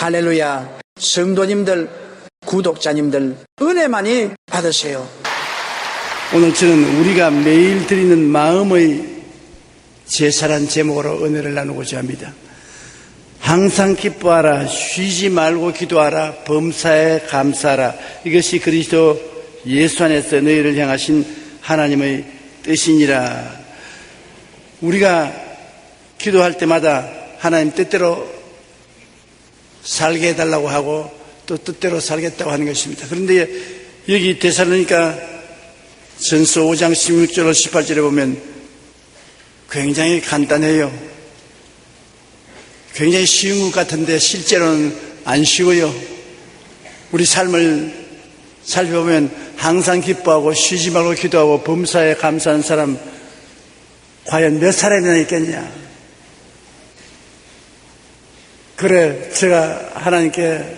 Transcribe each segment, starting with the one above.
할렐루야. 성도님들, 구독자님들 은혜 많이 받으세요. 오늘 저는 우리가 매일 드리는 마음의 제사란 제목으로 은혜를 나누고자 합니다. 항상 기뻐하라, 쉬지 말고 기도하라, 범사에 감사하라. 이것이 그리스도 예수 안에서 너희를 향하신 하나님의 뜻이니라. 우리가 기도할 때마다 하나님 뜻대로 살게 해달라고 하고 또 뜻대로 살겠다고 하는 것입니다. 그런데 여기 데살로니가 전서 5장 16절 18절에 보면 굉장히 간단해요. 굉장히 쉬운 것 같은데 실제로는 안 쉬워요. 우리 삶을 살펴보면 항상 기뻐하고 쉬지 말고 기도하고 범사에 감사하는 사람 과연 몇 사람이나 있겠냐. 그래 제가 하나님께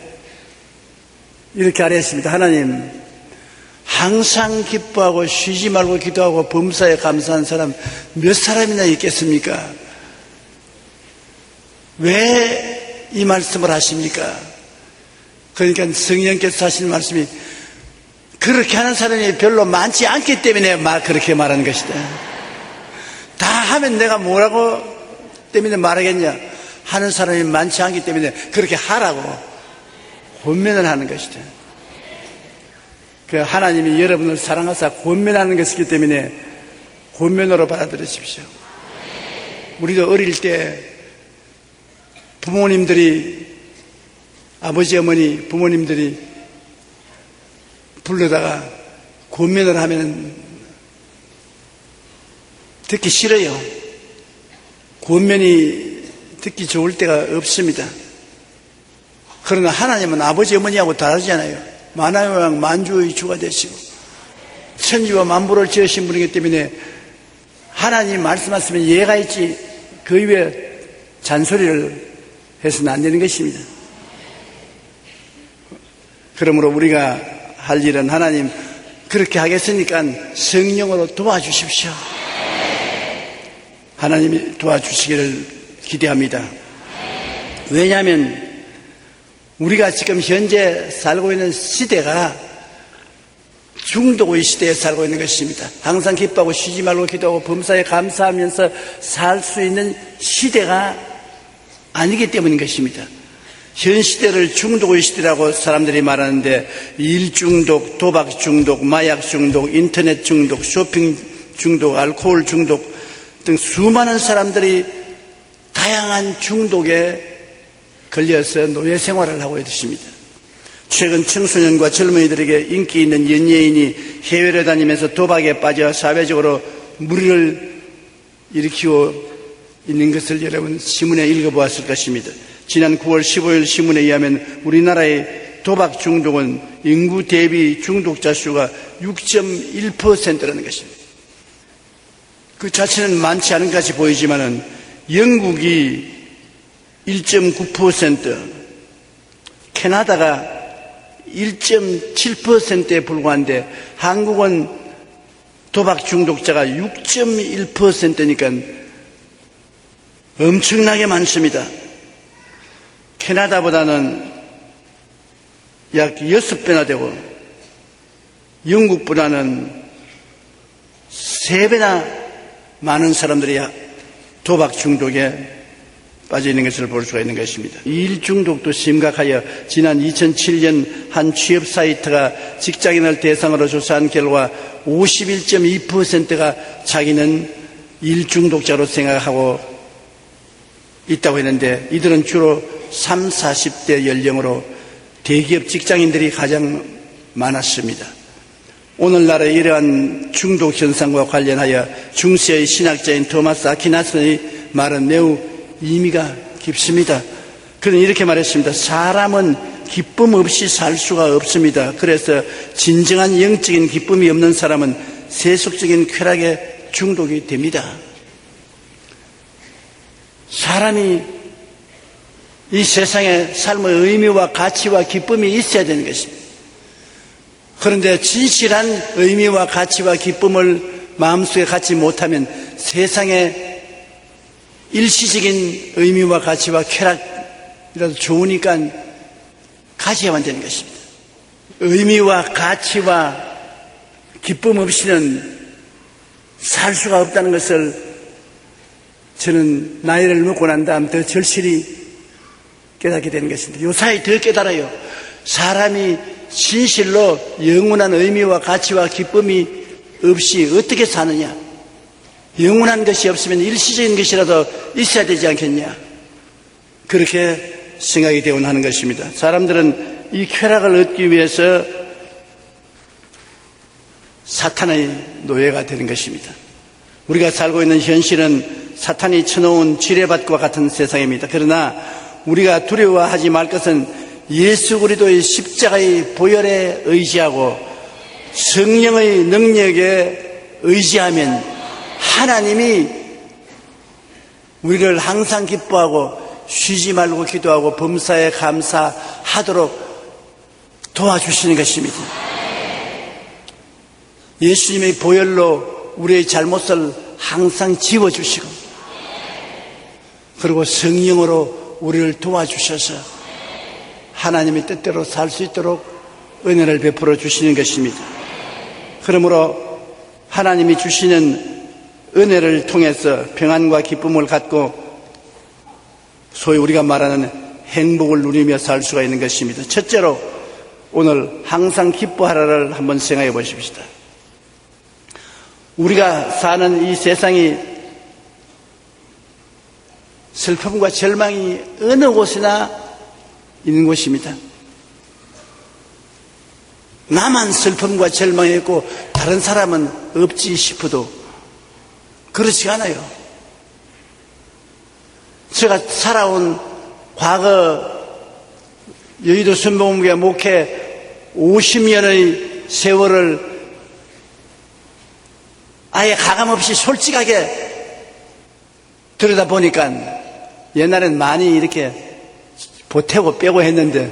이렇게 아뢰었습니다. 하나님, 항상 기뻐하고 쉬지 말고 기도하고 범사에 감사하는 사람 몇 사람이나 있겠습니까? 왜 이 말씀을 하십니까? 그러니까 성령께서 하시는 말씀이 그렇게 하는 사람이 별로 많지 않기 때문에 그렇게 말하는 것이다. 다 하면 내가 뭐라고 때문에 말하겠냐? 하는 사람이 많지 않기 때문에 그렇게 하라고 권면을 하는 것이다. 그 하나님이 여러분을 사랑하사 권면하는 것이기 때문에 권면으로 받아들이십시오. 우리도 어릴 때 부모님들이, 아버지 어머니 부모님들이 불러다가 권면을 하면 듣기 싫어요. 권면이 듣기 좋을 때가 없습니다. 그러나 하나님은 아버지 어머니하고 다르잖아요. 만왕의 만주의 주가 되시고 천지와 만물을 지으신 분이기 때문에 하나님 말씀하시면 예가 있지 그 이외에 잔소리를 해서는 안 되는 것입니다. 그러므로 우리가 할 일은 하나님 그렇게 하겠으니까 성령으로 도와주십시오. 하나님이 도와주시기를 기대합니다. 왜냐하면 우리가 지금 현재 살고 있는 시대가 중독의 시대에 살고 있는 것입니다. 항상 기뻐하고 쉬지 말고 기도하고 범사에 감사하면서 살 수 있는 시대가 아니기 때문인 것입니다. 현 시대를 중독의 시대라고 사람들이 말하는데 일 중독, 도박 중독, 마약 중독, 인터넷 중독, 쇼핑 중독, 알코올 중독 등 수많은 사람들이 다양한 중독에 걸려서 노예 생활을 하고 있습니다. 최근 청소년과 젊은이들에게 인기 있는 연예인이 해외를 다니면서 도박에 빠져 사회적으로 무리를 일으키고 있는 것을 여러분 신문에 읽어보았을 것입니다. 지난 9월 15일 신문에 의하면 우리나라의 도박 중독은 인구 대비 중독자 수가 6.1%라는 것입니다. 그 자체는 많지 않은 것 같이 보이지만은 영국이 1.9%, 캐나다가 1.7%에 불과한데 한국은 도박 중독자가 6.1%니까 엄청나게 많습니다. 캐나다보다는 약 6배나 되고 영국보다는 3배나 많은 사람들이 도박 중독에 빠져 있는 것을 볼 수가 있는 것입니다. 일 중독도 심각하여 지난 2007년 한 취업 사이트가 직장인을 대상으로 조사한 결과 51.2%가 자기는 일 중독자로 생각하고 있다고 했는데 이들은 주로 30, 40대 연령으로 대기업 직장인들이 가장 많았습니다. 오늘날의 이러한 중독 현상과 관련하여 중세의 신학자인 토마스 아퀴나스의 말은 매우 의미가 깊습니다. 그는 이렇게 말했습니다. 사람은 기쁨 없이 살 수가 없습니다. 그래서 진정한 영적인 기쁨이 없는 사람은 세속적인 쾌락에 중독이 됩니다. 사람이 이 세상에 삶의 의미와 가치와 기쁨이 있어야 되는 것입니다. 그런데 진실한 의미와 가치와 기쁨을 마음속에 갖지 못하면 세상에 일시적인 의미와 가치와 쾌락이라도 좋으니까 가져야만 되는 것입니다. 의미와 가치와 기쁨 없이는 살 수가 없다는 것을 저는 나이를 먹고 난 다음 더 절실히 깨닫게 되는 것입니다. 요사이 더 깨달아요. 사람이 진실로 영원한 의미와 가치와 기쁨이 없이 어떻게 사느냐. 영원한 것이 없으면 일시적인 것이라도 있어야 되지 않겠냐. 그렇게 생각이 되곤 하는 것입니다. 사람들은 이 쾌락을 얻기 위해서 사탄의 노예가 되는 것입니다. 우리가 살고 있는 현실은 사탄이 쳐놓은 지뢰밭과 같은 세상입니다. 그러나 우리가 두려워하지 말 것은 예수 그리스도의 십자가의 보혈에 의지하고 성령의 능력에 의지하면 하나님이 우리를 항상 기뻐하고 쉬지 말고 기도하고 범사에 감사하도록 도와주시는 것입니다. 예수님의 보혈로 우리의 잘못을 항상 지워주시고 그리고 성령으로 우리를 도와주셔서 하나님의 뜻대로 살 수 있도록 은혜를 베풀어 주시는 것입니다. 그러므로 하나님이 주시는 은혜를 통해서 평안과 기쁨을 갖고 소위 우리가 말하는 행복을 누리며 살 수가 있는 것입니다. 첫째로 오늘 항상 기뻐하라를 한번 생각해 보십시다. 우리가 사는 이 세상이 슬픔과 절망이 어느 곳이나 있는 곳입니다. 나만 슬픔과 절망이 있고 다른 사람은 없지 싶어도 그렇지 않아요. 제가 살아온 과거 여의도 순복음교회 목회 50년의 세월을 아예 가감없이 솔직하게 들여다보니까 옛날엔 많이 이렇게 보태고 빼고 했는데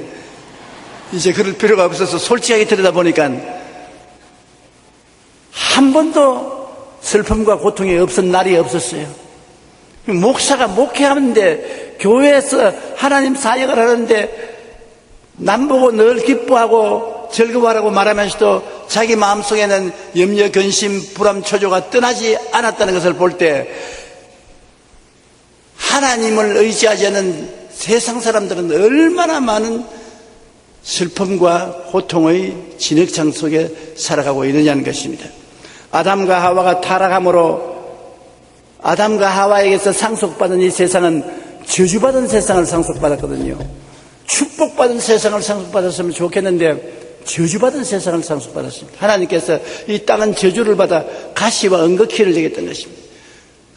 이제 그럴 필요가 없어서 솔직하게 들여다보니까 한 번도 슬픔과 고통이 없은 날이 없었어요. 목사가 목회하는데 교회에서 하나님 사역을 하는데 남 보고 늘 기뻐하고 즐거워하라고 말하면서도 자기 마음속에는 염려, 근심, 불안, 초조가 떠나지 않았다는 것을 볼 때 하나님을 의지하지 않는 세상 사람들은 얼마나 많은 슬픔과 고통의 진흙장 속에 살아가고 있느냐는 것입니다. 아담과 하와가 타락함으로 아담과 하와에게서 상속받은 이 세상은 저주받은 세상을 상속받았거든요. 축복받은 세상을 상속받았으면 좋겠는데 저주받은 세상을 상속받았습니다. 하나님께서 이 땅은 저주를 받아 가시와 은거키를 내겠다는 것입니다.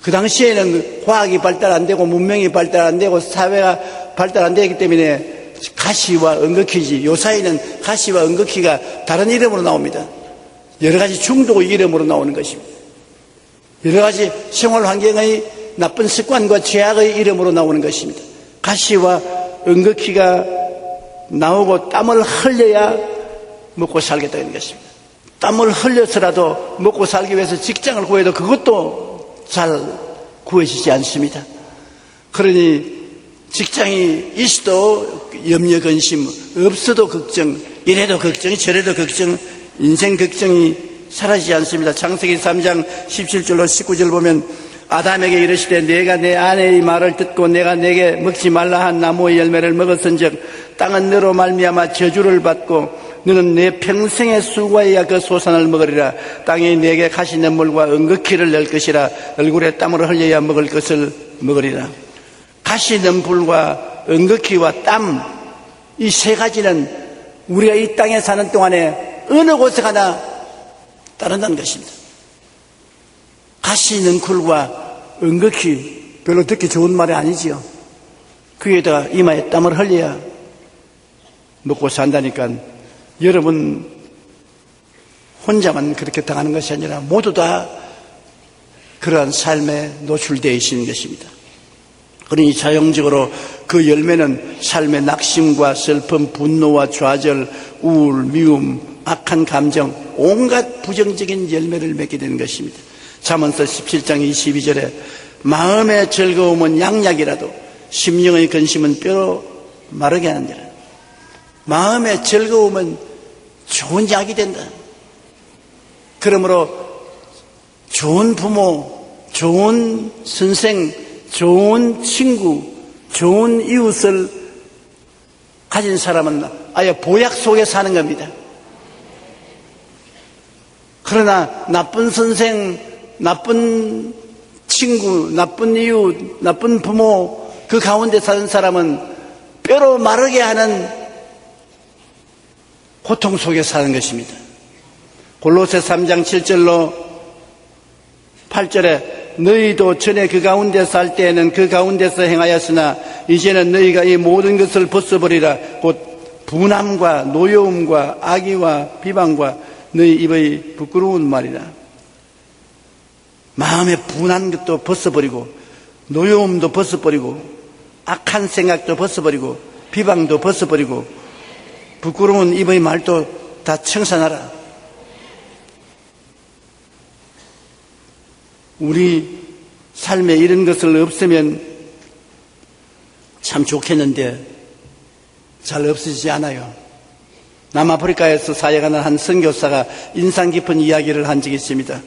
그 당시에는 과학이 발달 안 되고 문명이 발달 안 되고 사회가 발달 안 되기 때문에 가시와 은거키지, 요사이는 가시와 은거키가 다른 이름으로 나옵니다. 여러 가지 중독의 이름으로 나오는 것입니다. 여러 가지 생활 환경의 나쁜 습관과 죄악의 이름으로 나오는 것입니다. 가시와 은거키가 나오고 땀을 흘려야 먹고 살겠다는 것입니다. 땀을 흘려서라도 먹고 살기 위해서 직장을 구해도 그것도 잘 구해지지 않습니다. 그러니 직장이 있어도 염려 근심, 없어도 걱정, 이래도 걱정, 저래도 걱정, 인생 걱정이 사라지지 않습니다. 창세기 3장 17절로 19절 보면 아담에게 이르시되 내가 내 아내의 말을 듣고 내가 내게 먹지 말라 한 나무의 열매를 먹었은즉 땅은 너로 말미암아 저주를 받고 너는 내 평생의 수고에야 그 소산을 먹으리라. 땅이 내게 가시냇물과 은거키를 낼 것이라. 얼굴에 땀을 흘려야 먹을 것을 먹으리라. 가시덤불과 은거키와 땀, 이 세 가지는 우리가 이 땅에 사는 동안에 어느 곳에 가나 따른다는 것입니다. 가시넝쿨과 은거키, 별로 듣기 좋은 말이 아니지요. 그에다가 이마에 땀을 흘려야 먹고 산다니까 여러분 혼자만 그렇게 당하는 것이 아니라 모두 다 그러한 삶에 노출되어 있는 것입니다. 그러니 자연적으로 그 열매는 삶의 낙심과 슬픔, 분노와 좌절, 우울, 미움, 악한 감정, 온갖 부정적인 열매를 맺게 되는 것입니다. 잠언서 17장 22절에 마음의 즐거움은 양약이라도 심령의 근심은 뼈로 마르게 하느니라. 마음의 즐거움은 좋은 약이 된다. 그러므로 좋은 부모, 좋은 선생, 좋은 친구, 좋은 이웃을 가진 사람은 아예 보약 속에 사는 겁니다. 그러나 나쁜 선생, 나쁜 친구, 나쁜 이웃, 나쁜 부모 그 가운데 사는 사람은 뼈로 마르게 하는 고통 속에 사는 것입니다. 골로새 3장 7절로 8절에 너희도 전에 그 가운데 살 때에는 그 가운데서 행하였으나 이제는 너희가 이 모든 것을 벗어버리라. 곧 분함과 노여움과 악의와 비방과 너희 입의 부끄러운 말이라. 마음에 분한 것도 벗어버리고 노여움도 벗어버리고 악한 생각도 벗어버리고 비방도 벗어버리고 부끄러운 입의 말도 다 청산하라. 우리 삶에 이런 것을 없으면 참 좋겠는데 잘 없어지지 않아요. 남아프리카에서 사역하는 한 선교사가 인상 깊은 이야기를 한 적이 있습니다.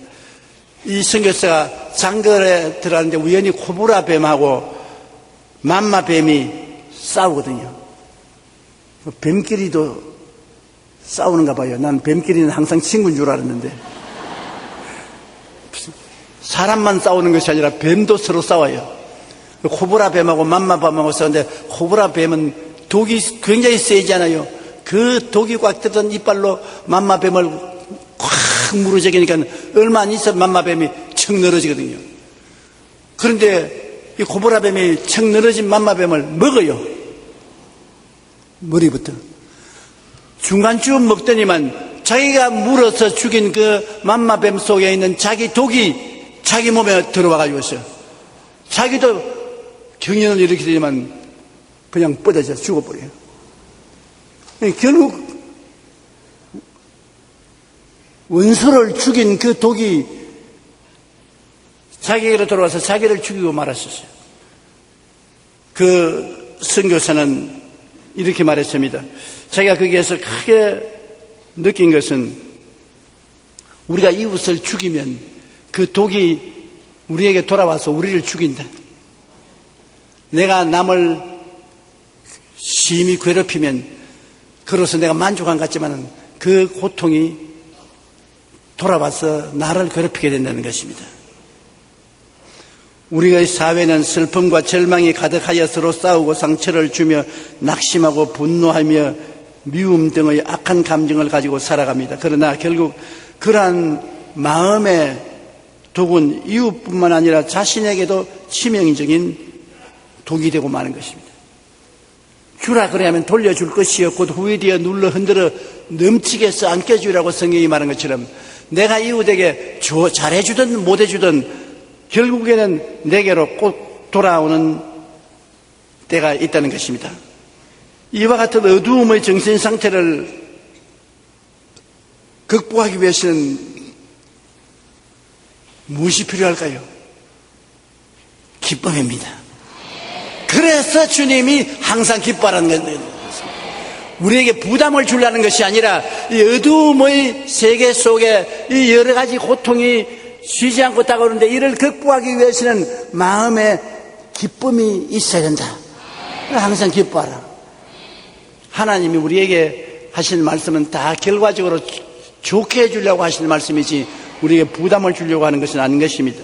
이 선교사가 장거에 들어가는데 우연히 코브라 뱀하고 맘마 뱀이 싸우거든요. 뱀끼리도 싸우는가 봐요. 난 뱀끼리는 항상 친구인 줄 알았는데 사람만 싸우는 것이 아니라 뱀도 서로 싸워요. 코브라 뱀하고 맘마 뱀하고 싸우는데 코브라 뱀은 독이 굉장히 세잖아요. 그 독이 꽉 들던 이빨로 맘마 뱀을 꽉 물어제기니까 얼마 안 있어 맘마 뱀이 척 늘어지거든요. 그런데 이 코브라 뱀이 척 늘어진 맘마 뱀을 먹어요. 머리부터. 중간쯤 먹더니만 자기가 물어서 죽인 그 맘마 뱀 속에 있는 자기 독이 자기 몸에 들어와가지고 있어요. 자기도 경련을 일으키게 되지만 그냥 뻗어져 죽어버려요. 결국 원수를 죽인 그 독이 자기에게로 들어와서 자기를 죽이고 말았었어요. 그 선교사는 이렇게 말했습니다. 자기가 거기에서 크게 느낀 것은 우리가 이웃을 죽이면 그 독이 우리에게 돌아와서 우리를 죽인다. 내가 남을 심히 괴롭히면 그로서 내가 만족한 것 같지만 그 고통이 돌아와서 나를 괴롭히게 된다는 것입니다. 우리의 사회는 슬픔과 절망이 가득하여 서로 싸우고 상처를 주며 낙심하고 분노하며 미움 등의 악한 감정을 가지고 살아갑니다. 그러나 결국 그러한 마음의 독은 이웃뿐만 아니라 자신에게도 치명적인 독이 되고 마는 것입니다. 주라 그래야만 돌려줄 것이요 곧 후회되어 눌러 흔들어 넘치게 해서 안겨주라고 성경이 말한 것처럼 내가 이웃에게 잘해주든 못해주든 결국에는 내게로 꼭 돌아오는 때가 있다는 것입니다. 이와 같은 어두움의 정신 상태를 극복하기 위해서는 무엇이 필요할까요? 기쁨입니다. 그래서 주님이 항상 기뻐하라는 것입니다. 우리에게 부담을 주려는 것이 아니라 이 어두움의 세계 속에 이 여러 가지 고통이 쉬지 않고 다가오는데 이를 극복하기 위해서는 마음에 기쁨이 있어야 된다. 항상 기뻐하라. 하나님이 우리에게 하시는 말씀은 다 결과적으로 좋게 해주려고 하시는 말씀이지 우리에게 부담을 주려고 하는 것은 아닌 것입니다.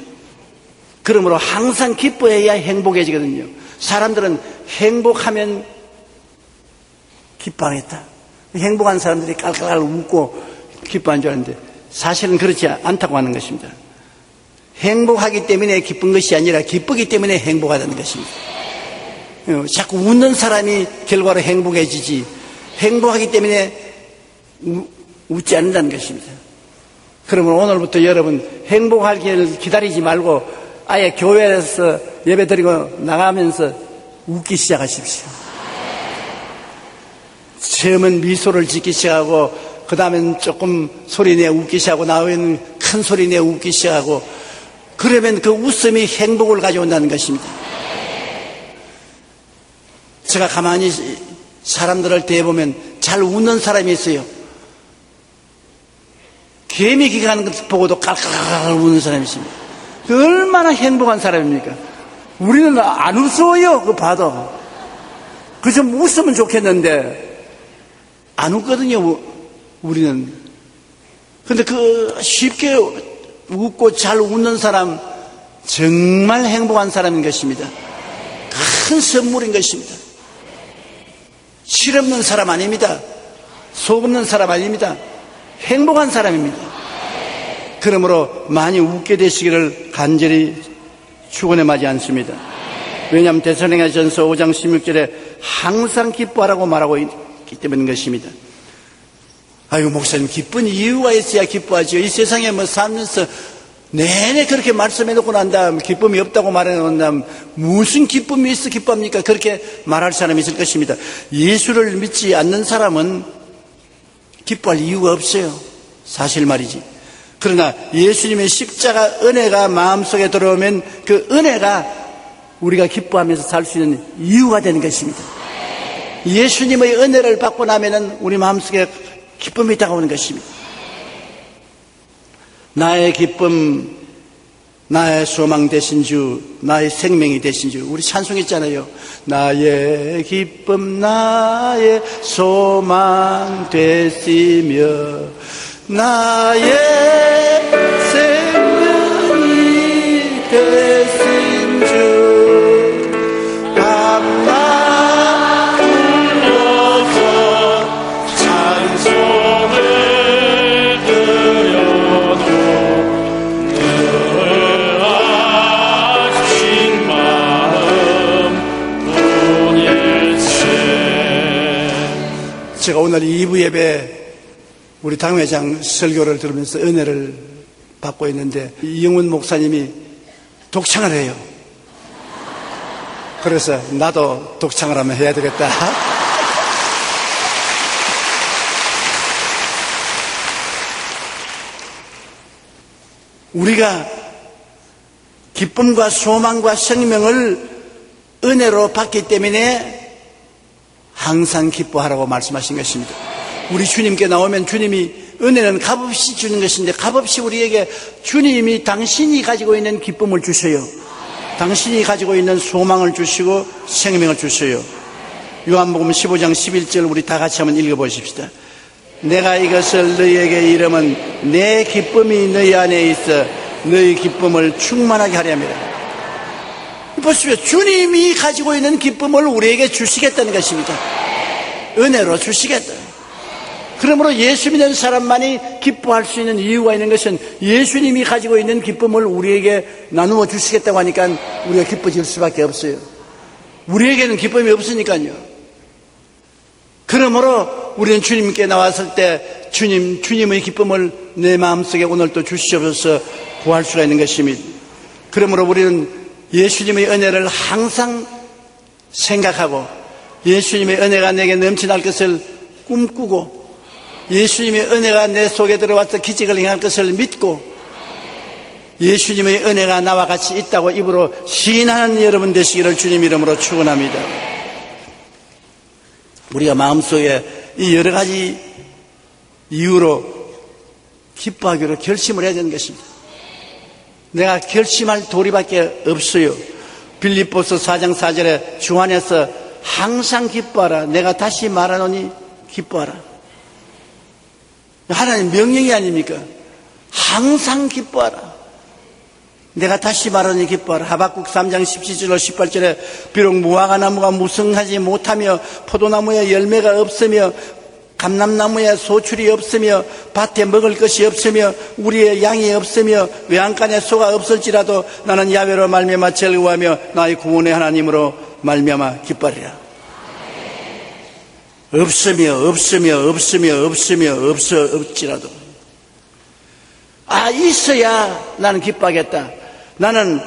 그러므로 항상 기뻐해야 행복해지거든요. 사람들은 행복하면 기뻐하겠다. 행복한 사람들이 깔깔깔 웃고 기뻐한 줄 아는데 사실은 그렇지 않다고 하는 것입니다. 행복하기 때문에 기쁜 것이 아니라 기쁘기 때문에 행복하다는 것입니다. 자꾸 웃는 사람이 결과로 행복해지지 행복하기 때문에 웃지 않는다는 것입니다. 그러면 오늘부터 여러분 행복하기를 기다리지 말고 아예 교회에서 예배드리고 나가면서 웃기 시작하십시오. 처음은 미소를 짓기 시작하고 그 다음엔 조금 소리내 웃기 시작하고 나오면 큰 소리내 웃기 시작하고 그러면 그 웃음이 행복을 가져온다는 것입니다. 제가 가만히 사람들을 대해보면 잘 웃는 사람이 있어요. 개미 기가는 것 보고도 깔깔깔 웃는 사람이 있습니다. 얼마나 행복한 사람입니까? 우리는 안 웃어요. 그거 봐도. 그 좀 웃으면 좋겠는데 안 웃거든요. 우리는. 근데 그 쉽게 웃고 잘 웃는 사람 정말 행복한 사람인 것입니다. 큰 선물인 것입니다. 실없는 사람 아닙니다. 속 없는 사람 아닙니다. 행복한 사람입니다. 그러므로 많이 웃게 되시기를 간절히 축원하지 않습니다. 왜냐하면 데살로니가전서 5장 16절에 항상 기뻐하라고 말하고 있기 때문인 것입니다. 아이고 목사님 기쁜 이유가 있어야 기뻐하죠. 이 세상에 뭐 살면서 내내 그렇게 말씀해놓고 난 다음 기쁨이 없다고 말해놓은 다음 무슨 기쁨이 있어 기뻐합니까? 그렇게 말할 사람이 있을 것입니다. 예수를 믿지 않는 사람은 기뻐할 이유가 없어요. 사실 말이지. 그러나 예수님의 십자가 은혜가 마음속에 들어오면 그 은혜가 우리가 기뻐하면서 살 수 있는 이유가 되는 것입니다. 예수님의 은혜를 받고 나면은 우리 마음속에 기쁨이 다가오는 것입니다. 나의 기쁨, 나의 소망 되신 주, 나의 생명이 되신 주. 우리 찬송했잖아요. 나의 기쁨, 나의 소망 되시며 나의 생명이 되신 주. 밤낮 불러서 찬송을 드려도 늘 아신 마음 뿐일세. 제가 오늘 2부 예배 우리 당회장 설교를 들으면서 은혜를 받고 있는데 이영훈 목사님이 독창을 해요. 그래서 나도 독창을 하면 해야 되겠다. 우리가 기쁨과 소망과 생명을 은혜로 받기 때문에 항상 기뻐하라고 말씀하신 것입니다. 우리 주님께 나오면 주님이 은혜는 값없이 주는 것인데 값없이 우리에게 주님이 당신이 가지고 있는 기쁨을 주셔요. 당신이 가지고 있는 소망을 주시고 생명을 주셔요. 요한복음 15장 11절 우리 다 같이 한번 읽어보십시다. 내가 이것을 너희에게 이름은 내 기쁨이 너희 안에 있어 너희 기쁨을 충만하게 하려 함이라. 보십시오. 주님이 가지고 있는 기쁨을 우리에게 주시겠다는 것입니다. 은혜로 주시겠다. 그러므로 예수 믿는 사람만이 기뻐할 수 있는 이유가 있는 것은 예수님이 가지고 있는 기쁨을 우리에게 나누어 주시겠다고 하니까 우리가 기뻐질 수밖에 없어요. 우리에게는 기쁨이 없으니까요. 그러므로 우리는 주님께 나왔을 때 주님의 기쁨을 내 마음속에 오늘 또 주시옵소서 구할 수가 있는 것입니다. 그러므로 우리는 예수님의 은혜를 항상 생각하고 예수님의 은혜가 내게 넘쳐날 것을 꿈꾸고 예수님의 은혜가 내 속에 들어와서 기적을 행할 것을 믿고 예수님의 은혜가 나와 같이 있다고 입으로 시인하는 여러분 되시기를 주님 이름으로 축원합니다. 우리가 마음속에 이 여러 가지 이유로 기뻐하기로 결심을 해야 되는 것입니다. 내가 결심할 도리밖에 없어요. 빌립보서 4장 4절에 주 안에서 항상 기뻐하라. 내가 다시 말하노니 기뻐하라. 하나님 명령이 아닙니까? 항상 기뻐하라. 내가 다시 말하니 기뻐하라. 하박국 3장 17절로 18절에 비록 무화과 나무가 무성하지 못하며 포도나무에 열매가 없으며 감람나무에 소출이 없으며 밭에 먹을 것이 없으며 우리의 양이 없으며 외양간에 소가 없을지라도 나는 야훼로 말미암아 즐거워하며 나의 구원의 하나님으로 말미암아 기뻐하리라. 없을지라도 있어야 나는 기뻐하겠다. 나는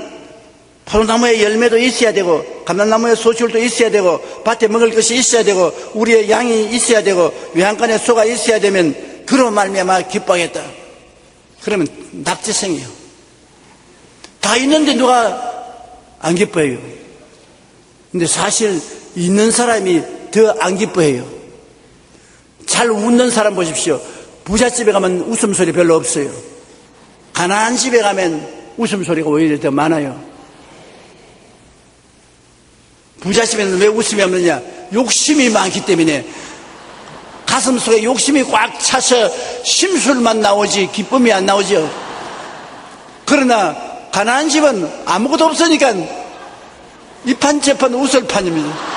포도나무에 열매도 있어야 되고 감람나무에 소출도 있어야 되고 밭에 먹을 것이 있어야 되고 우리의 양이 있어야 되고 외양간에 소가 있어야 되면 그로 말미암아 기뻐하겠다. 그러면 낙제성이에요. 다 있는데 누가 안 기뻐해요? 근데 사실 있는 사람이 더 안 기뻐해요. 잘 웃는 사람 보십시오. 부잣집에 가면 웃음소리 별로 없어요. 가난한 집에 가면 웃음소리가 오히려 더 많아요. 부잣집에는 왜 웃음이 없느냐? 욕심이 많기 때문에. 가슴 속에 욕심이 꽉 차서 심술만 나오지 기쁨이 안 나오죠. 그러나 가난한 집은 아무것도 없으니까 이판저판 웃을 판입니다.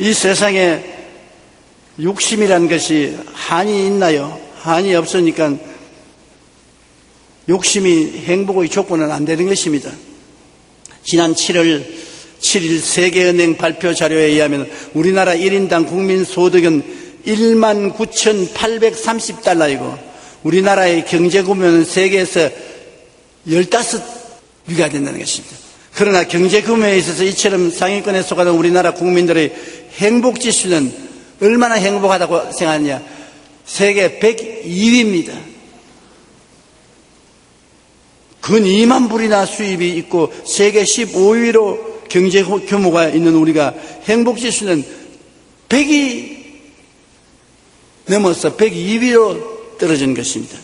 이 세상에 욕심이란 것이 한이 있나요? 한이 없으니까 욕심이 행복의 조건은 안 되는 것입니다. 지난 7일 세계은행 발표 자료에 의하면 우리나라 1인당 국민소득은 19,830달러이고 우리나라의 경제규모는 세계에서 15위가 된다는 것입니다. 그러나 경제규모에 있어서 이처럼 상위권에 속하는 우리나라 국민들의 행복지수는 얼마나 행복하다고 생각하느냐? 세계 102위입니다. 근 2만 불이나 수입이 있고 세계 15위로 경제 규모가 있는 우리가 행복지수는 100이 넘어서 102위로 떨어진 것입니다.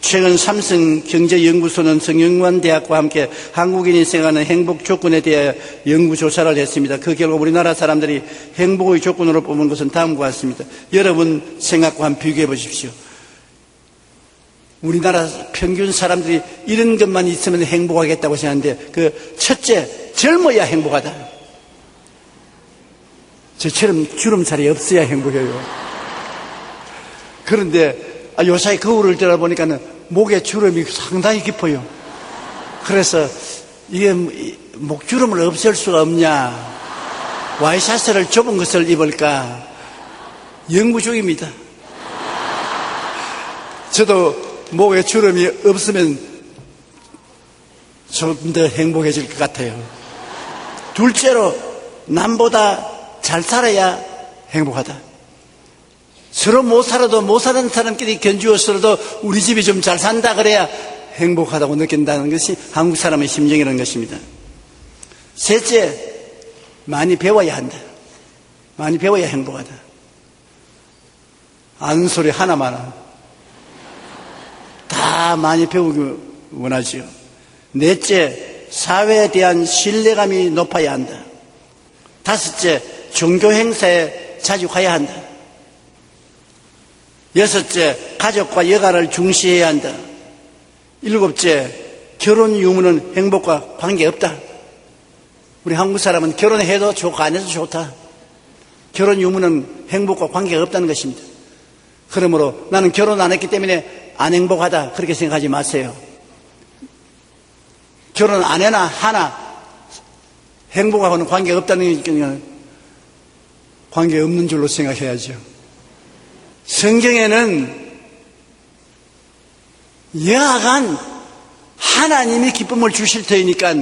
최근 삼성경제연구소는 성균관대학과 함께 한국인이 생각하는 행복 조건에 대해 연구조사를 했습니다. 그 결과 우리나라 사람들이 행복의 조건으로 뽑은 것은 다음과 같습니다. 여러분 생각과 한번 비교해 보십시오. 우리나라 평균 사람들이 이런 것만 있으면 행복하겠다고 생각하는데 그 첫째, 젊어야 행복하다. 저처럼 주름살이 없어야 행복해요. 그런데 요사이 거울을 들어보니까 목에 주름이 상당히 깊어요. 그래서 이게 목주름을 없앨 수가 없냐, 와이셔츠를 좁은 것을 입을까 연구 중입니다. 저도 목에 주름이 없으면 좀 더 행복해질 것 같아요. 둘째로 남보다 잘 살아야 행복하다. 서로 못 살아도 못 사는 사람끼리 견주어서라도 우리 집이 좀 잘 산다 그래야 행복하다고 느낀다는 것이 한국 사람의 심정이라는 것입니다. 셋째, 많이 배워야 한다. 많이 배워야 행복하다. 아는 소리 하나만 다 많이 배우기 원하지요. 넷째, 사회에 대한 신뢰감이 높아야 한다. 다섯째, 종교 행사에 자주 가야 한다. 여섯째, 가족과 여가를 중시해야 한다. 일곱째, 결혼 유무는 행복과 관계없다. 우리 한국 사람은 결혼해도 좋고 안 해도 좋다. 결혼 유무는 행복과 관계가 없다는 것입니다. 그러므로 나는 결혼 안 했기 때문에 안 행복하다 그렇게 생각하지 마세요. 결혼 안 해나 하나 행복하고는 관계가 없다는 게 관계없는 줄로 생각해야죠. 성경에는 여하간 하나님이 기쁨을 주실 터이니까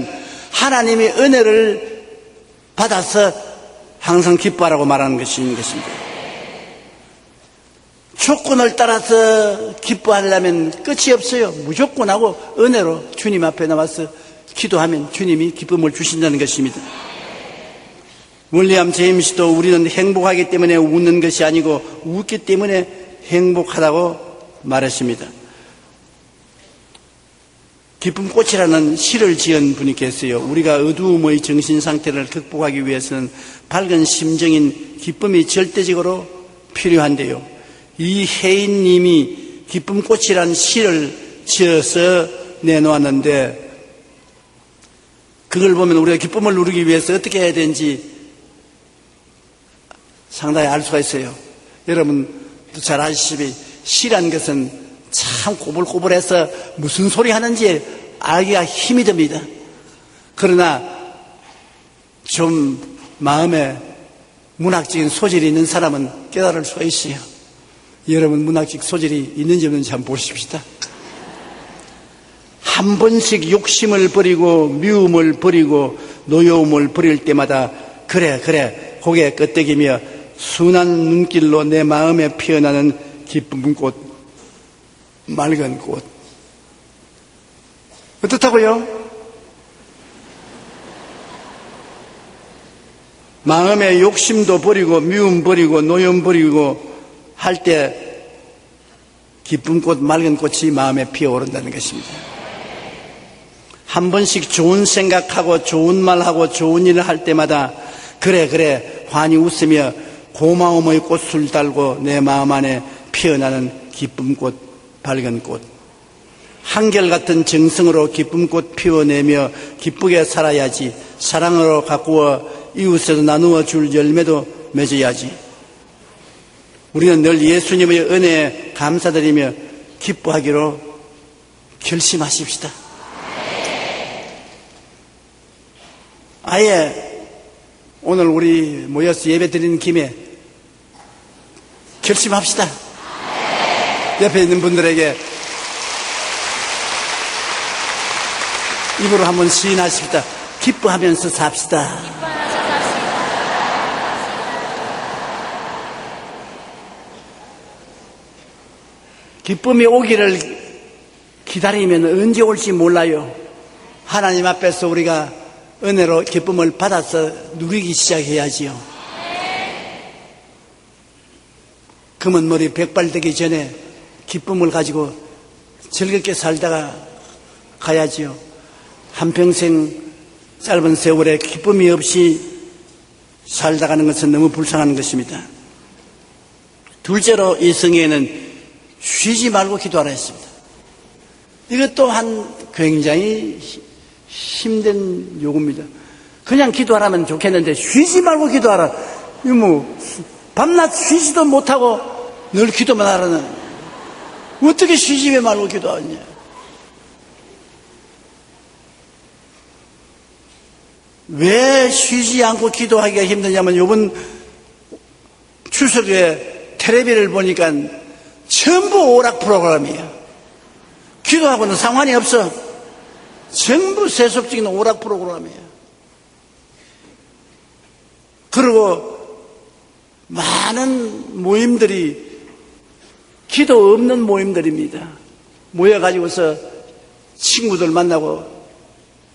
하나님이 은혜를 받아서 항상 기뻐하라고 말하는 것인 것입니다. 조건을 따라서 기뻐하려면 끝이 없어요. 무조건하고 은혜로 주님 앞에 나와서 기도하면 주님이 기쁨을 주신다는 것입니다. 윌리엄 제임스도 우리는 행복하기 때문에 웃는 것이 아니고 웃기 때문에 행복하다고 말했습니다. 기쁨꽃이라는 시를 지은 분이 계세요. 우리가 어두움의 정신 상태를 극복하기 위해서는 밝은 심정인 기쁨이 절대적으로 필요한데요. 이혜인님이 기쁨꽃이라는 시를 지어서 내놓았는데 그걸 보면 우리가 기쁨을 누리기 위해서 어떻게 해야 되는지 상당히 알 수가 있어요. 여러분도 잘 아시다시피 시란 것은 참 꼬불꼬불해서 무슨 소리 하는지 알기가 힘이 듭니다. 그러나 좀 마음에 문학적인 소질이 있는 사람은 깨달을 수가 있어요. 여러분 문학적 소질이 있는지 없는지 한번 보십시다. 한 번씩 욕심을 버리고 미움을 버리고 노여움을 버릴 때마다 그래 고개 끄덕이며 순한 눈길로 내 마음에 피어나는 기쁜 꽃, 맑은 꽃. 어떻다고요? 마음의 욕심도 버리고 미움 버리고 노염 버리고 할 때 기쁜 꽃 맑은 꽃이 마음에 피어오른다는 것입니다. 한 번씩 좋은 생각하고 좋은 말하고 좋은 일을 할 때마다 그래 환히 웃으며 고마움의 꽃을 달고 내 마음 안에 피어나는 기쁨 꽃 밝은 꽃, 한결같은 정성으로 기쁨 꽃 피워내며 기쁘게 살아야지. 사랑으로 가꾸어 이웃에도 나누어 줄 열매도 맺어야지. 우리는 늘 예수님의 은혜에 감사드리며 기뻐하기로 결심하십시다. 아예 오늘 우리 모여서 예배 드리는 김에 결심합시다. 옆에 있는 분들에게 입으로 한번 시인하십시다. 기뻐하면서 삽시다. 기쁨이 오기를 기다리면 언제 올지 몰라요. 하나님 앞에서 우리가 은혜로 기쁨을 받아서 누리기 시작해야지요. 검은 머리 백발되기 전에 기쁨을 가지고 즐겁게 살다가 가야지요. 한평생 짧은 세월에 기쁨이 없이 살다 가는 것은 너무 불쌍한 것입니다. 둘째로 이 성경에는 쉬지 말고 기도하라 했습니다. 이것 또한 굉장히 힘든 요구입니다. 그냥 기도하라면 좋겠는데 쉬지 말고 기도하라. 이거 뭐 밤낮 쉬지도 못하고 늘 기도만 하라는, 어떻게 쉬지 왜 말고 기도하냐. 왜 쉬지 않고 기도하기가 힘드냐면 이번 추석에 텔레비를 보니까 전부 오락 프로그램이에요. 기도하고는 상관이 없어. 전부 세속적인 오락 프로그램이에요. 그리고 많은 모임들이 기도 없는 모임들입니다. 모여가지고서 친구들 만나고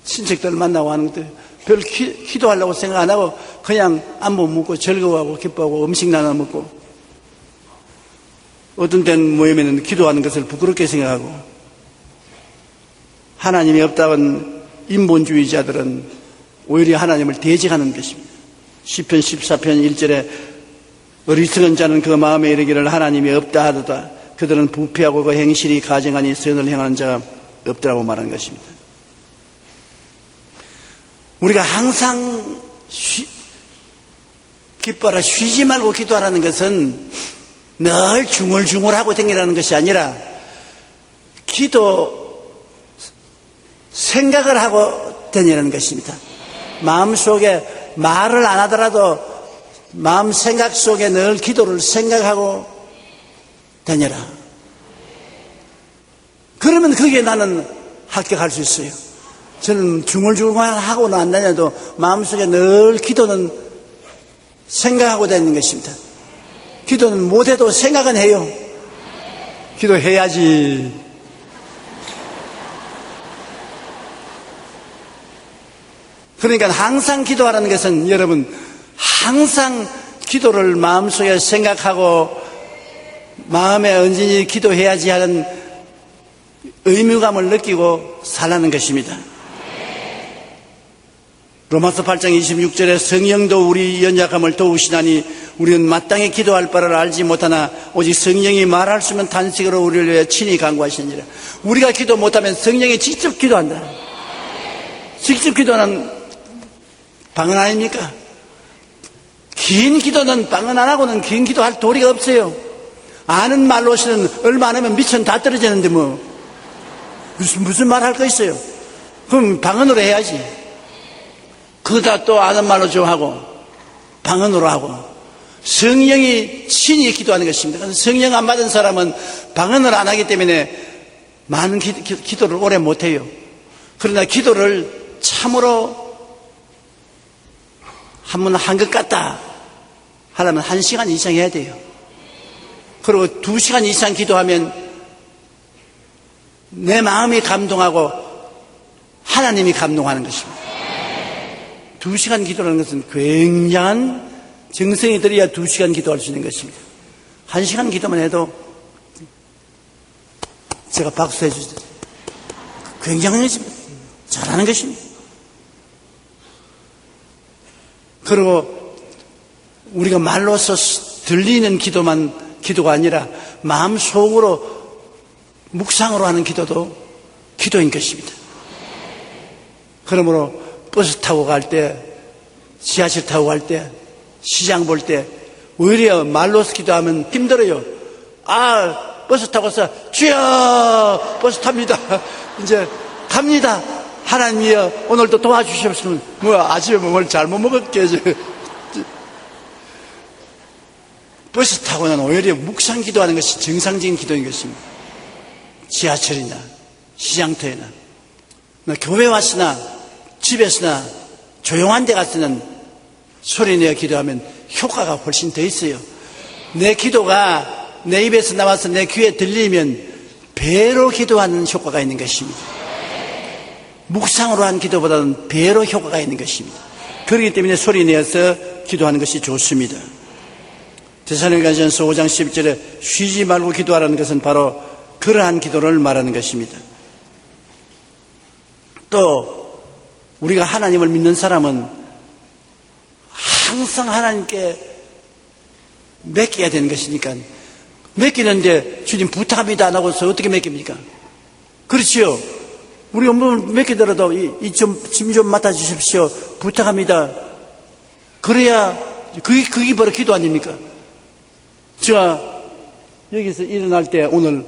친척들 만나고 하는 것들 별 기도하려고 생각 안 하고 그냥 안부 묻고 즐거워하고 기뻐하고 음식 나눠 먹고, 어떤 때는 모임에는 기도하는 것을 부끄럽게 생각하고, 하나님이 없다는 인본주의자들은 오히려 하나님을 대적하는 것입니다. 시편 14편 1절에 어리석은 자는 그 마음에 이르기를 하나님이 없다 하도다. 그들은 부패하고 그 행실이 가증하니 선을 행하는 자가 없더라고 말하는 것입니다. 우리가 항상 기뻐하라, 쉬지 말고 기도하라는 것은 늘 중얼중얼하고 다니라는 것이 아니라 기도 생각을 하고 다니라는 것입니다. 마음속에 말을 안 하더라도 마음 생각 속에 늘 기도를 생각하고 다녀라. 그러면 거기에 나는 합격할 수 있어요. 저는 중얼중얼 하고는 안 다녀도 마음속에 늘 기도는 생각하고 다니는 것입니다. 기도는 못해도 생각은 해요. 기도해야지. 그러니까 항상 기도하라는 것은 여러분 항상 기도를 마음속에 생각하고 마음에 언제든지 기도해야지 하는 의무감을 느끼고 살라는 것입니다. 로마서 8장 26절에 성령도 우리 연약함을 도우시나니 우리는 마땅히 기도할 바를 알지 못하나 오직 성령이 말할 수 있는 탄식으로 우리를 위해 친히 간구하시니라. 우리가 기도 못하면 성령이 직접 기도한다. 직접 기도는 방언 아닙니까? 긴 기도는 방언 안 하고는 긴 기도할 도리가 없어요. 아는 말로서는 얼마 안 하면 미천 다 떨어지는데 뭐 무슨 말 할 거 있어요. 그럼 방언으로 해야지. 그러다 또 아는 말로 좀 하고 방언으로 하고 성령이 친히 기도하는 것입니다. 성령 안 받은 사람은 방언을 안 하기 때문에 많은 기도를 오래 못해요. 그러나 기도를 참으로 한 번 한 것 같다 하려면 1시간 이상 해야 돼요. 그리고 2시간 이상 기도하면 내 마음이 감동하고 하나님이 감동하는 것입니다. 2시간 기도라는 것은 굉장한 정성이 들어야 2시간 기도할 수 있는 것입니다. 1시간 기도만 해도 제가 박수해 주세요. 굉장한 것입니다. 잘하는 것입니다. 그리고 우리가 말로서 들리는 기도가 아니라 마음속으로 묵상으로 하는 기도도 기도인 것입니다. 그러므로 버스 타고 갈 때, 지하철 타고 갈 때, 시장 볼 때 오히려 말로서 기도하면 힘들어요. 버스 타고서 주여 버스 탑니다. 이제 갑니다. 하나님이여 오늘도 도와주시옵소서. 아침에 뭘 잘못 먹었겠죠. 버스 타고는 오히려 묵상 기도하는 것이 정상적인 기도인 것입니다. 지하철이나 시장터에나 교회 왔으나 집에서나 조용한 데 가서는 소리내어 기도하면 효과가 훨씬 더 있어요. 내 기도가 내 입에서 나와서 내 귀에 들리면 배로 기도하는 효과가 있는 것입니다. 묵상으로 한 기도보다는 배로 효과가 있는 것입니다. 그렇기 때문에 소리내어서 기도하는 것이 좋습니다. 데살로니가전서 5장 11절에 쉬지 말고 기도하라는 것은 바로 그러한 기도를 말하는 것입니다. 또 우리가 하나님을 믿는 사람은 항상 하나님께 맡겨야 되는 것이니까 맡기는데 주님 부탁합니다 안 하고서 어떻게 맡깁니까? 그렇지요. 우리 업무를 맡기더라도 짐 좀 맡아주십시오. 부탁합니다. 그래야 그게 바로 기도 아닙니까? 제가 여기서 일어날 때 오늘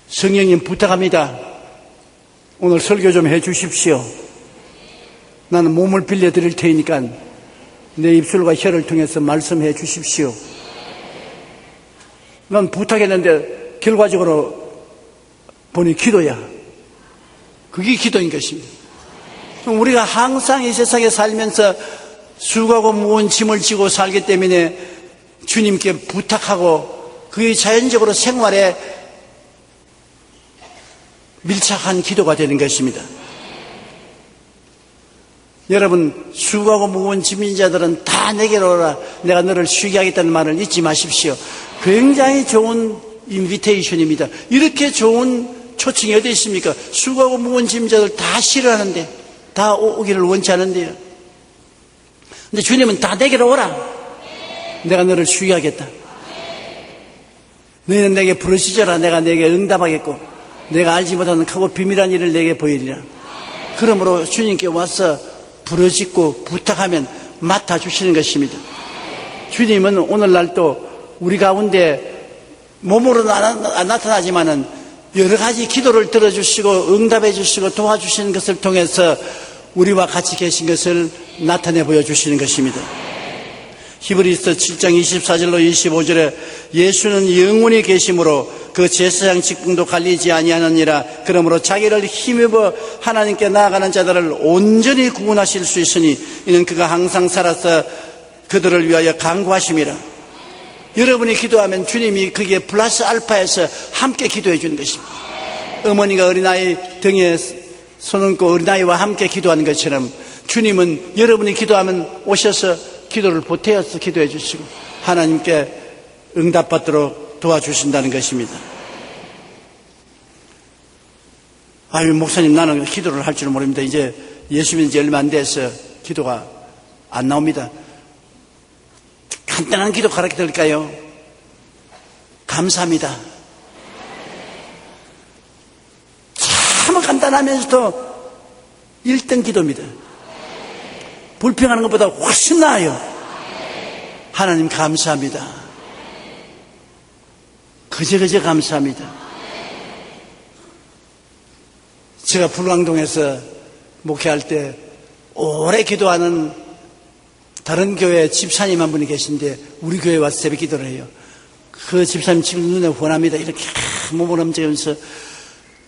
성령님 부탁합니다. 오늘 설교 좀 해 주십시오. 나는 몸을 빌려드릴 테니까 내 입술과 혀를 통해서 말씀해 주십시오. 난 부탁했는데 결과적으로 보니 기도야. 그게 기도인 것입니다. 우리가 항상 이 세상에 살면서 수고하고 무거운 짐을 지고 살기 때문에 주님께 부탁하고 그게 자연적으로 생활에 밀착한 기도가 되는 것입니다. 여러분 수고하고 무거운 짐인 자들은 다 내게로 오라. 내가 너를 쉬게 하겠다는 말을 잊지 마십시오. 굉장히 좋은 인비테이션입니다. 이렇게 좋은 초청이 어디 있습니까? 수고하고 무거운 짐자들 다 싫어하는데 다 오기를 원치 않은데요. 근데 주님은 다 내게로 오라. 내가 너를 쉬게 하겠다. 너희는 내게 부르시져라. 내가 내게 응답하겠고 내가 알지 못하는 크고 비밀한 일을 내게 보이리라. 그러므로 주님께 와서 부르짖고 부탁하면 맡아주시는 것입니다. 주님은 오늘날도 우리 가운데 몸으로는 안 나타나지만은 여러 가지 기도를 들어주시고 응답해 주시고 도와주시는 것을 통해서 우리와 같이 계신 것을 나타내 보여주시는 것입니다. 히브리서 7장 24절로 25절에 예수는 영원히 계심으로 그 제사장 직분도 갈리지 아니하느니라. 그러므로 자기를 힘입어 하나님께 나아가는 자들을 온전히 구원하실 수 있으니 이는 그가 항상 살아서 그들을 위하여 간구하심이라. 여러분이 기도하면 주님이 거기에 플러스 알파에서 함께 기도해 주는 것입니다. 어머니가 어린아이 등에 손 얹고 어린아이와 함께 기도하는 것처럼 주님은 여러분이 기도하면 오셔서 기도를 보태어서 기도해 주시고 하나님께 응답받도록 도와주신다는 것입니다. 아유 목사님 나는 기도를 할 줄 모릅니다. 이제 예수 믿은 지 얼마 안 돼서 기도가 안 나옵니다. 간단한 기도 가르쳐 드릴까요? 감사합니다. 참 간단하면서도 1등 기도입니다. 불평하는 것보다 훨씬 나아요. 하나님 감사합니다. 그저 감사합니다. 제가 불광동에서 목회할 때 오래 기도하는 다른 교회 집사님 한 분이 계신데 우리 교회에 와서 새벽 기도를 해요. 그 집사님 지금 눈에 훤합니다. 이렇게 몸을 움직이면서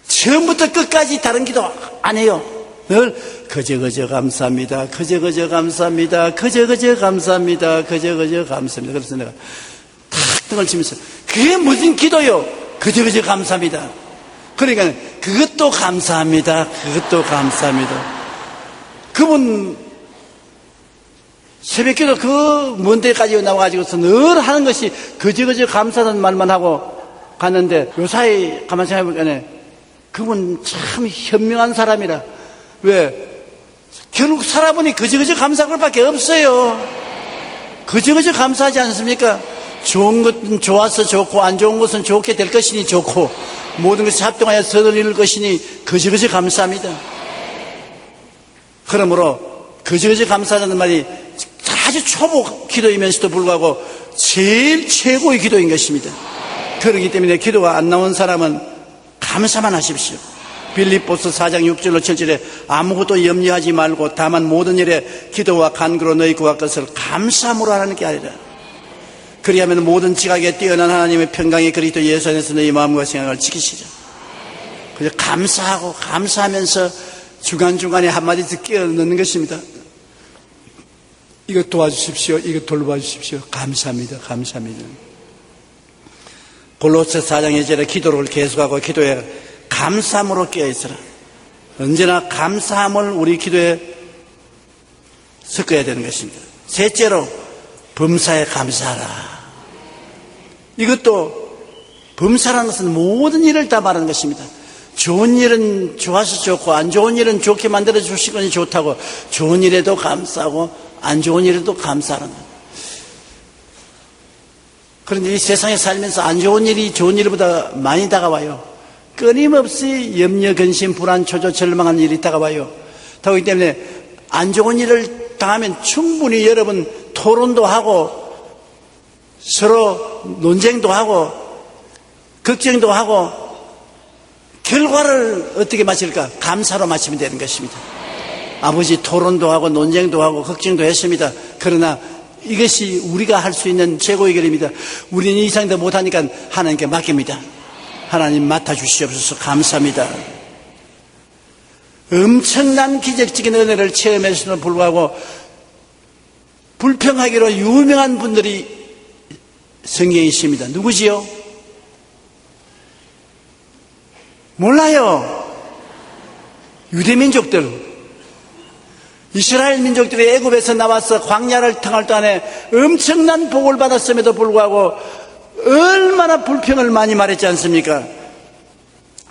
처음부터 끝까지 다른 기도 안 해요. 늘 그저 감사합니다. 그저 감사합니다. 그저 감사합니다. 그저 감사합니다. 그래서 내가 탁 등을 치면서 그게 무슨 기도요? 그저 감사합니다. 그러니까 그것도 감사합니다. 그것도 감사합니다. 그분 새벽기도 그 먼 데까지 나와가지고서 늘 하는 것이 그저그저 감사하는 말만 하고 갔는데 요사이 가만 생각해보니까 그분 참 현명한 사람이라. 왜? 결국 살아보니 그저그저 감사할 것밖에 없어요. 그저그저 감사하지 않습니까? 좋은 것은 좋아서 좋고 안 좋은 것은 좋게 될 것이니 좋고 모든 것이 합동하여 선을 이룰 것이니 그저그저 감사합니다. 그러므로 그저그저 감사하는 말이 아주 초보 기도이면서도 불구하고 제일 최고의 기도인 것입니다. 그렇기 때문에 기도가 안 나온 사람은 감사만 하십시오. 빌립보서 4장 6절로 7절에 아무것도 염려하지 말고 다만 모든 일에 기도와 간구로 너희 구할 것을 감사함으로 하는 게 아니라 그리하면 모든 지각에 뛰어난 하나님의 평강이 그리스도 예수 안에서 너희 마음과 생각을 지키시죠. 그래서 감사하고 감사하면서 중간중간에 한마디씩 끼워 넣는 것입니다. 이거 도와주십시오. 이거 돌봐주십시오. 감사합니다. 감사합니다. 골로새 4장 2절에 기도를 계속하고 기도에 감사함으로 깨어있으라. 언제나 감사함을 우리 기도에 섞어야 되는 것입니다. 셋째로 범사에 감사하라. 이것도 범사라는 것은 모든 일을 다 말하는 것입니다. 좋은 일은 좋아서 좋고 안 좋은 일은 좋게 만들어 주시거니 좋다고 좋은 일에도 감사하고 안 좋은 일에도 감사하는 거예요. 그런데 이 세상에 살면서 안 좋은 일이 좋은 일보다 많이 다가와요. 끊임없이 염려, 근심, 불안, 초조, 절망하는 일이 다가와요. 그렇기 때문에 안 좋은 일을 당하면 충분히 여러분 토론도 하고 서로 논쟁도 하고 걱정도 하고 결과를 어떻게 마칠까? 감사로 마치면 되는 것입니다. 아버지 토론도 하고 논쟁도 하고 걱정도 했습니다. 그러나 이것이 우리가 할 수 있는 최고의 길입니다. 우리는 이 이상도 못하니까 하나님께 맡깁니다. 하나님 맡아주시옵소서. 감사합니다. 엄청난 기적적인 은혜를 체험했음에도 불구하고 불평하기로 유명한 분들이 성경에 있습니다. 누구지요? 몰라요. 유대민족들. 이스라엘 민족들이 애굽에서 나와서 광야를 통할 동안에 엄청난 복을 받았음에도 불구하고 얼마나 불평을 많이 말했지 않습니까?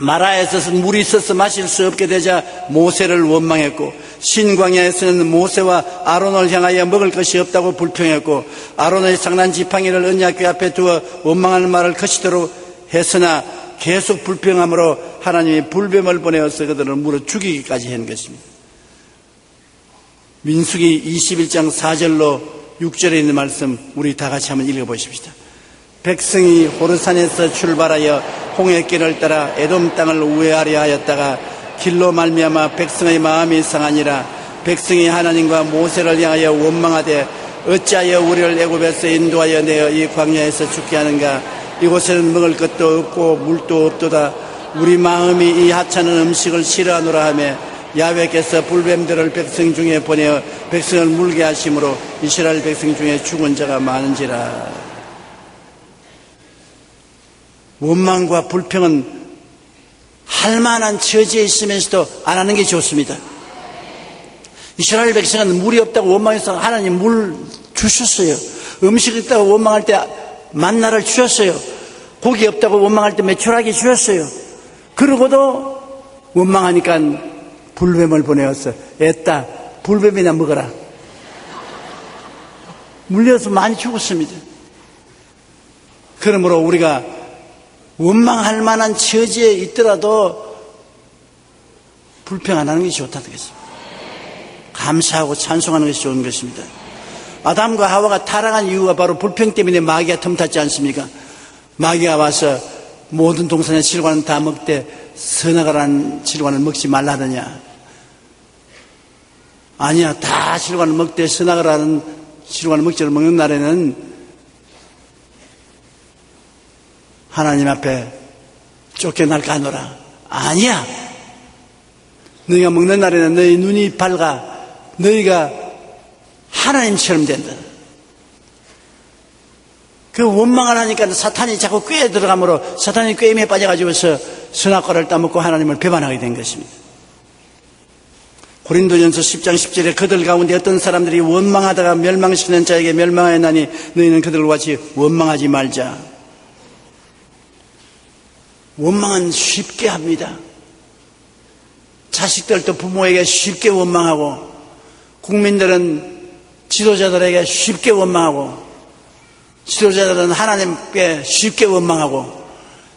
마라에서 물이 있어서 마실 수 없게 되자 모세를 원망했고 신광야에서는 모세와 아론을 향하여 먹을 것이 없다고 불평했고 아론의 상난 지팡이를 언약궤 앞에 두어 원망하는 말을 거치도록 했으나 계속 불평함으로 하나님이 불뱀을 보내어서 그들을 물어 죽이기까지 한 것입니다. 민수기 21장 4절로 6절에 있는 말씀 우리 다 같이 한번 읽어보십시다. 백성이 호르산에서 출발하여 홍해길을 따라 에돔 땅을 우회하려 하였다가 길로 말미암아 백성의 마음이 상하니라. 백성이 하나님과 모세를 향하여 원망하되 어찌하여 우리를 애굽에서 인도하여 내어 이 광야에서 죽게 하는가. 이곳에는 먹을 것도 없고 물도 없도다. 우리 마음이 이 하찮은 음식을 싫어하노라 하며 야훼께서 불뱀들을 백성 중에 보내어 백성을 물게 하심으로 이스라엘 백성 중에 죽은 자가 많은지라. 원망과 불평은 할 만한 처지에 있으면서도 안 하는 게 좋습니다. 이스라엘 백성은 물이 없다고 원망해서 하나님 물 주셨어요. 음식 없다고 원망할 때 만나를 주셨어요. 고기 없다고 원망할 때 메추라기 주셨어요. 그러고도 원망하니까 불뱀을 보내었어. 애따 불뱀이나 먹어라. 물려서 많이 죽었습니다. 그러므로 우리가 원망할 만한 처지에 있더라도 불평 안 하는 것이 좋다는 것입니다. 감사하고 찬송하는 것이 좋은 것입니다. 아담과 하와가 타락한 이유가 바로 불평 때문에 마귀가 틈탔지 않습니까? 마귀가 와서 모든 동산의 질관은 다 먹되 선악을 질관을 먹지 말라 하더냐. 아니야, 다 질관을 먹되 선악을 하는 질관을 먹지를 먹는 날에는 하나님 앞에 쫓겨날까 하노라. 아니야. 너희가 먹는 날에는 너희 눈이 밝아 너희가 하나님처럼 된다. 그 원망을 하니까 사탄이 자꾸 꾀에 들어가므로 사탄이 꾀임에 빠져가지고서 선악과를 따먹고 하나님을 배반하게 된 것입니다. 고린도전서 10장 10절에 그들 가운데 어떤 사람들이 원망하다가 멸망시키는 자에게 멸망하였나니 너희는 그들과 같이 원망하지 말자. 원망은 쉽게 합니다. 자식들도 부모에게 쉽게 원망하고, 국민들은 지도자들에게 쉽게 원망하고, 지도자들은 하나님께 쉽게 원망하고,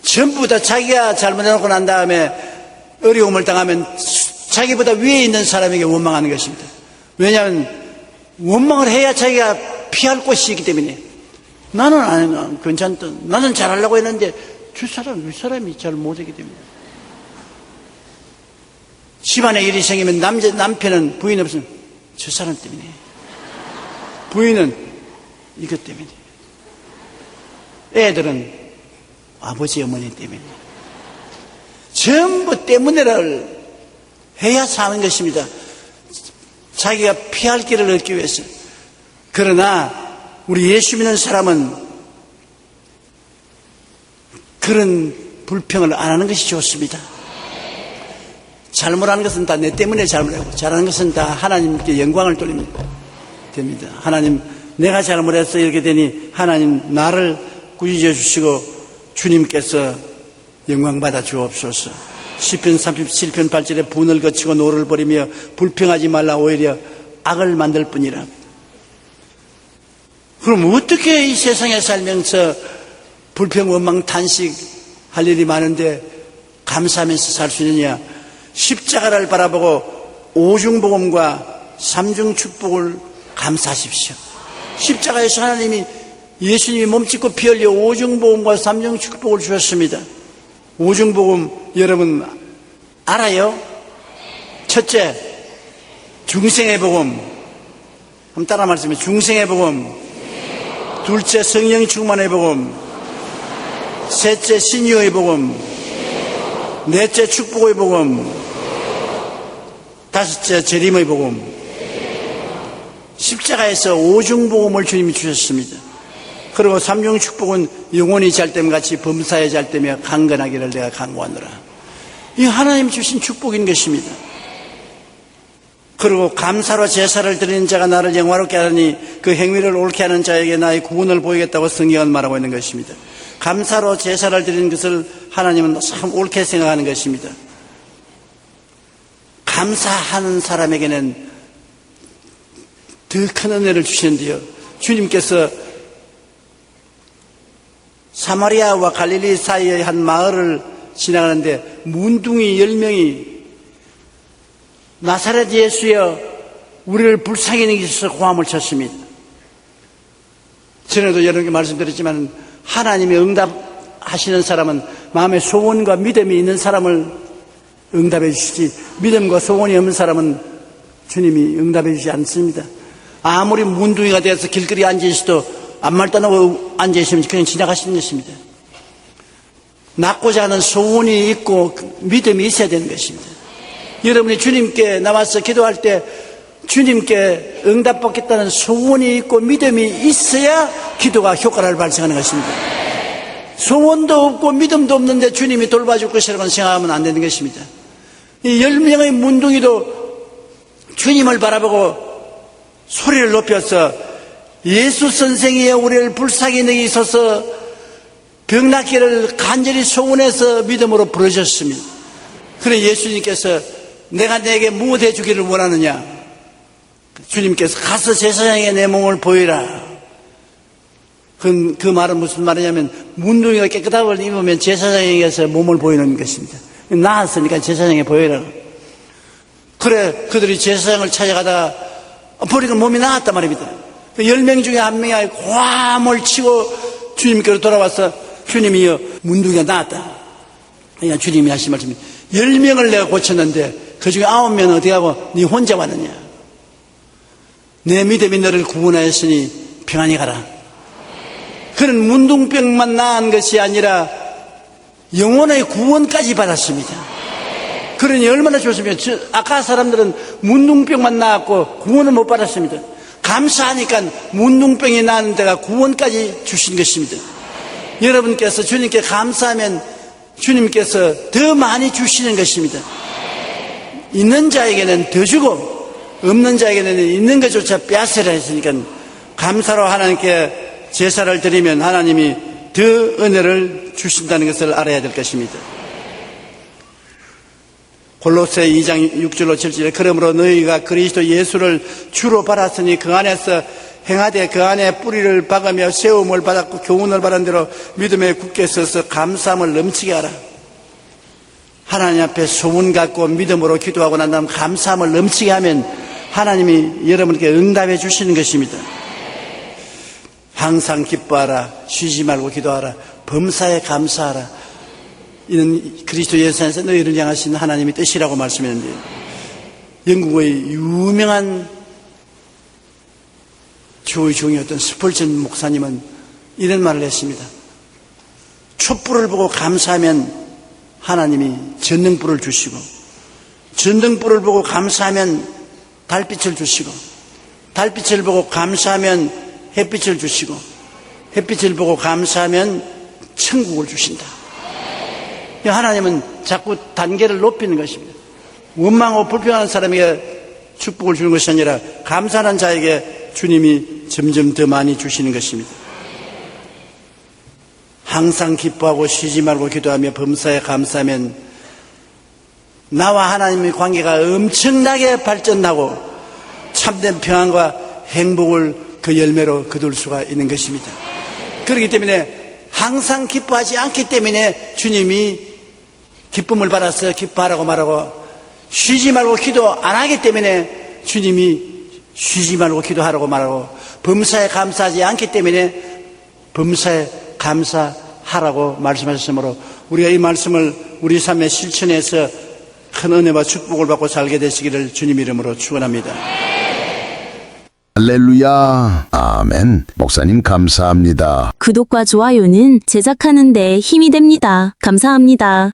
전부 다 자기가 잘못해놓고 난 다음에 어려움을 당하면 자기보다 위에 있는 사람에게 원망하는 것입니다. 왜냐하면 원망을 해야 자기가 피할 곳이 있기 때문에. 나는 괜찮다, 나는 잘하려고 했는데 윗사람이 잘 못하기 때문에. 집안에 일이 생기면 남편은 부인 없으면 저 사람 때문에, 부인은 이것 때문에, 애들은 아버지 어머니 때문에. 전부 때문에를 해야 사는 것입니다. 자기가 피할 길을 얻기 위해서. 그러나 우리 예수 믿는 사람은 그런 불평을 안 하는 것이 좋습니다. 잘못하는 것은 다 내 때문에 잘못하고, 잘하는 것은 다 하나님께 영광을 돌립니다. 됩니다. 하나님, 내가 잘못해서 이렇게 되니 하나님 나를 꾸짖어 주시고 주님께서 영광 받아 주옵소서. 시편 37편 8절에 분을 거치고 노를 버리며 불평하지 말라, 오히려 악을 만들 뿐이라. 그럼 어떻게 이 세상에 살면서 불평, 원망, 탄식 할 일이 많은데 감사하면서 살 수 있느냐? 십자가를 바라보고 오중복음과 삼중축복을 감사하십시오. 십자가에서 하나님이, 예수님이 몸짓고 피 흘려 오중복음과 삼중축복을 주셨습니다. 오중복음 여러분 알아요? 첫째, 중생의 복음. 한번 따라 말씀해. 중생의 복음. 둘째, 성령 충만의 복음. 셋째, 신유의 복음. 넷째, 축복의 복음. 다섯째, 재림의 복음. 십자가에서 오중복음을 주님이 주셨습니다. 그리고 삼중축복은 영혼이 잘됨 같이 범사에 잘되며 강건하기를 내가 간구하노라. 이 하나님 주신 축복인 것입니다. 그리고 감사로 제사를 드리는 자가 나를 영화롭게 하느니 그 행위를 옳게 하는 자에게 나의 구원을 보이겠다고 성경은 말하고 있는 것입니다. 감사로 제사를 드리는 것을 하나님은 참 옳게 생각하는 것입니다. 감사하는 사람에게는 더 큰 은혜를 주시는데요, 주님께서 사마리아와 갈릴리 사이의 한 마을을 지나가는데 문둥이 10명이 나사렛 예수여 우리를 불쌍히 여기셔서 고함을 쳤습니다. 전에도 여러 개 말씀드렸지만 하나님의 응답하시는 사람은 마음의 소원과 믿음이 있는 사람을 응답해 주시지, 믿음과 소원이 없는 사람은 주님이 응답해 주지 않습니다. 아무리 문둥이가 되어서 길거리에 앉아있어도 아무 말도 안 하고 앉아있으면 그냥 지나가시는 것입니다. 낳고자 하는 소원이 있고 믿음이 있어야 되는 것입니다. 여러분이 주님께 나와서 기도할 때 주님께 응답받겠다는 소원이 있고 믿음이 있어야 기도가 효과를 발생하는 것입니다. 소원도 없고 믿음도 없는데 주님이 돌봐줄 것이라고 생각하면 안 되는 것입니다. 이 10명의 문둥이도 주님을 바라보고 소리를 높여서 예수 선생이여 우리를 불쌍히 여기소서 병낫기를 간절히 소원해서 믿음으로 부르셨습니다. 그래 예수님께서 내가 내게 무엇 해주기를 원하느냐? 주님께서 가서 제사장에게 내 몸을 보이라. 그 말은 무슨 말이냐면 문둥이가 깨끗한 걸 입으면 제사장에게서 몸을 보이는 것입니다. 나았으니까 제사장에 보이라. 그래 그들이 제사장을 찾아가다가 보니까 몸이 나았단 말입니다. 10명 중에 한 명이 고함을 치고 주님께로 돌아와서 주님이여 문둥이가 나았다. 그러니까 주님이 하신 말씀이 10명을 내가 고쳤는데 그 중에 9명은 어디 가고 네 혼자 왔느냐? 내 믿음이 너를 구원하였으니 평안히 가라. 그는 문둥병만 나은 것이 아니라 영혼의 구원까지 받았습니다. 그러니 얼마나 좋습니까? 아까 사람들은 문둥병만 나았고 구원을 못 받았습니다. 감사하니까 문둥병이 나는 데가 구원까지 주신 것입니다. 여러분께서 주님께 감사하면 주님께서 더 많이 주시는 것입니다. 있는 자에게는 더 주고 없는 자에게는 있는 것조차 빼앗으라 했으니까 감사로 하나님께 제사를 드리면 하나님이 더 은혜를 주신다는 것을 알아야 될 것입니다. 골로새 2장 6절로 7절에 그러므로 너희가 그리스도 예수를 주로 받았으니 그 안에서 행하되 그 안에 뿌리를 박으며 세움을 받았고 교훈을 받은 대로 믿음에 굳게 서서 감사함을 넘치게 하라. 하나님 앞에 소문 갖고 믿음으로 기도하고 난 다음 감사함을 넘치게 하면 하나님이 여러분께 응답해 주시는 것입니다. 항상 기뻐하라. 쉬지 말고 기도하라. 범사에 감사하라. 이는 그리스도 예수 안에서 너희를 향하신 하나님의 뜻이라고 말씀했는데, 영국의 유명한 교회 중이었던 스펄전 목사님은 이런 말을 했습니다. 촛불을 보고 감사하면 하나님이 전등불을 주시고, 전등불을 보고 감사하면 달빛을 주시고, 달빛을 보고 감사하면 햇빛을 주시고, 햇빛을 보고 감사하면 천국을 주신다. 하나님은 자꾸 단계를 높이는 것입니다. 원망하고 불평하는 사람에게 축복을 주는 것이 아니라 감사하는 자에게 주님이 점점 더 많이 주시는 것입니다. 항상 기뻐하고 쉬지 말고 기도하며 범사에 감사하면 나와 하나님의 관계가 엄청나게 발전하고 참된 평안과 행복을 그 열매로 거둘 수가 있는 것입니다. 그렇기 때문에 항상 기뻐하지 않기 때문에 주님이 기쁨을 받아서 기뻐하라고 말하고, 쉬지 말고 기도 안 하기 때문에 주님이 쉬지 말고 기도하라고 말하고, 범사에 감사하지 않기 때문에 범사에 감사하라고 말씀하셨으므로 우리가 이 말씀을 우리 삶에 실천해서 큰 은혜와 축복을 받고 살게 되시기를 주님 이름으로 축원합니다. 할렐루야. 아멘. 목사님 감사합니다. 구독과 좋아요는 제작하는 데 힘이 됩니다. 감사합니다.